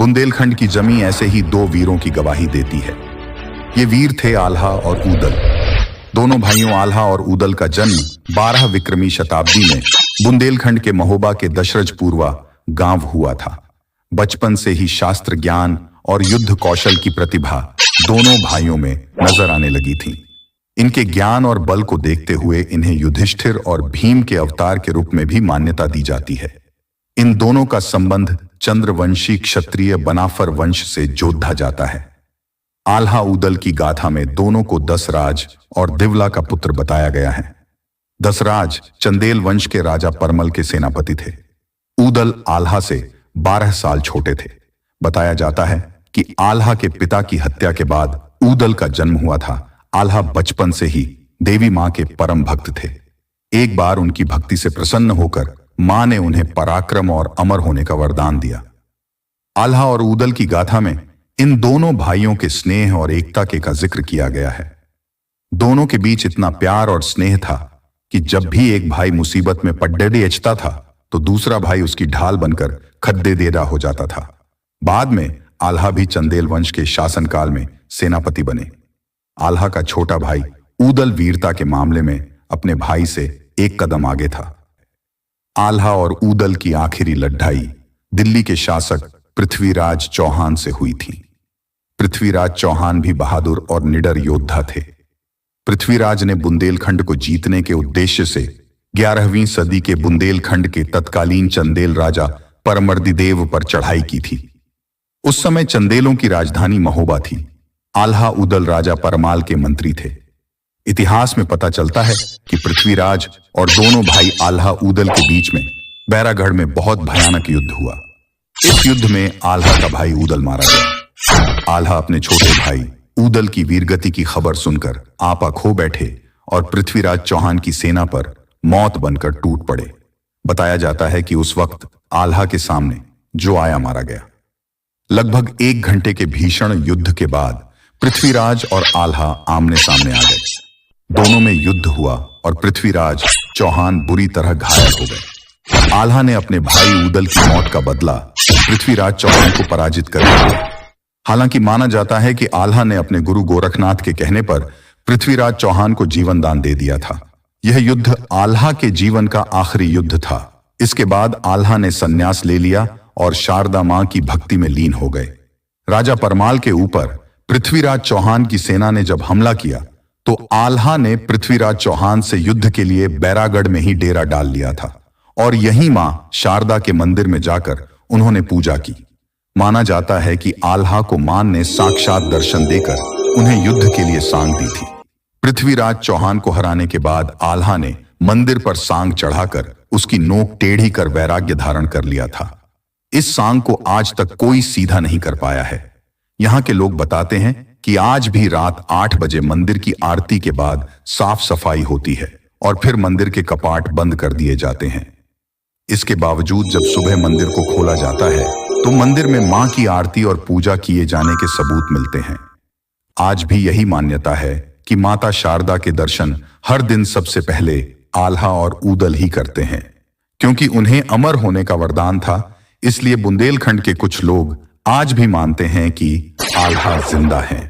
बुंदेलखंड की जमी ऐसे ही दो वीरों की गवाही देती है। ये वीर थे आल्हा और ऊदल। दोनों भाइयों आल्हा और ऊदल का जन्म 12 विक्रमी शताब्दी में बुंदेलखंड के महोबा के दशरजपुरवा गांव हुआ था। बचपन से ही शास्त्र ज्ञान और युद्ध कौशल की प्रतिभा दोनों भाइयों में नजर आने लगी थी। इनके ज्ञान और बल को देखते हुए इन्हें युधिष्ठिर और भीम के अवतार के रूप में भी मान्यता दी जाती है। इन दोनों का संबंध चंद्रवंशी क्षत्रिय बनाफर वंश से जोड़ा जाता है। आल्हा ऊदल की गाथा में दोनों को दसराज और दिवला का पुत्र बताया गया है। दसराज चंदेल वंश के राजा परमल के सेनापति थे। ऊदल आल्हा से 12 साल छोटे थे। बताया जाता है कि आल्हा के पिता की हत्या के बाद ऊदल का जन्म हुआ था। आल्हा बचपन से ही देवी मां के परम भक्त थे। एक बार उनकी भक्ति से प्रसन्न होकर मां ने उन्हें पराक्रम और अमर होने का वरदान दिया। आल्हा और ऊदल की गाथा में इन दोनों भाइयों के स्नेह और एकता का जिक्र किया गया है। दोनों के बीच इतना प्यार और स्नेह था कि जब भी एक भाई मुसीबत में पड्डेचता था तो दूसरा भाई उसकी ढाल बनकर खद्दे देदा हो जाता था। बाद में आल्हा भी चंदेल वंश के शासनकाल में सेनापति बने। आल्हा का छोटा भाई ऊदल वीरता के मामले में अपने भाई से एक कदम आगे था। आल्हा और ऊदल की आखिरी लड़ाई दिल्ली के शासक पृथ्वीराज चौहान से हुई थी। पृथ्वीराज चौहान भी बहादुर और निडर योद्धा थे। पृथ्वीराज ने बुंदेलखंड को जीतने के उद्देश्य से 11वीं सदी के बुंदेलखंड के तत्कालीन चंदेल राजा परमर्दिदेव पर चढ़ाई की थी। उस समय चंदेलों की राजधानी महोबा थी। आल्हा ऊदल राजा परमाल के मंत्री थे। इतिहास में पता चलता है कि पृथ्वीराज और दोनों भाई आल्हा ऊदल के बीच में बैरागढ़ में बहुत भयानक युद्ध हुआ। इस युद्ध में आल्हा का भाई ऊदल मारा गया। आल्हा अपने छोटे भाई ऊदल की वीरगति की खबर सुनकर आपा खो बैठे और पृथ्वीराज चौहान की सेना पर मौत बनकर टूट पड़े। बताया जाता है कि उस वक्त आल्हा के सामने जो आया मारा गया। लगभग 1 घंटे के भीषण युद्ध के बाद पृथ्वीराज और आल्हा आमने सामने आ गए। दोनों में युद्ध हुआ और पृथ्वीराज चौहान बुरी तरह घायल हो गए। आल्हा ने अपने भाई ऊदल की मौत का बदला पृथ्वीराज चौहान को पराजित कर दिया। हालांकि माना जाता है कि आल्हा ने अपने गुरु गोरखनाथ के कहने पर पृथ्वीराज चौहान को जीवन दान दे दिया था। यह युद्ध आल्हा के जीवन का आखिरी युद्ध था। इसके बाद आल्हा ने संन्यास ले लिया और शारदा मां की भक्ति में लीन हो गए। राजा परमाल के ऊपर पृथ्वीराज चौहान की सेना ने जब हमला किया तो आल्हा ने पृथ्वीराज चौहान से युद्ध के लिए बैरागढ़ में ही डेरा डाल लिया था और यहीं मां शारदा के मंदिर में जाकर उन्होंने पूजा की। माना जाता है कि आल्हा को मां ने साक्षात दर्शन देकर उन्हें युद्ध के लिए सांग दी थी। पृथ्वीराज चौहान को हराने के बाद आल्हा ने मंदिर पर सांग चढ़ाकर उसकी नोक टेढ़ी कर वैराग्य धारण कर लिया था। इस सांग को आज तक कोई सीधा नहीं कर पाया है। यहाँ के लोग बताते हैं कि आज भी रात 8 बजे मंदिर की आरती के बाद साफ सफाई होती है और फिर मंदिर के कपाट बंद कर दिए जाते हैं। इसके बावजूद जब सुबह मंदिर को खोला जाता है तो मंदिर में मां की आरती और पूजा किए जाने के सबूत मिलते हैं। आज भी यही मान्यता है कि माता शारदा के दर्शन हर दिन सबसे पहले आल्हा और ऊदल ही करते हैं। क्योंकि उन्हें अमर होने का वरदान था, इसलिए बुंदेलखंड के कुछ लोग आज भी मानते हैं कि आल्हा जिंदा हैं।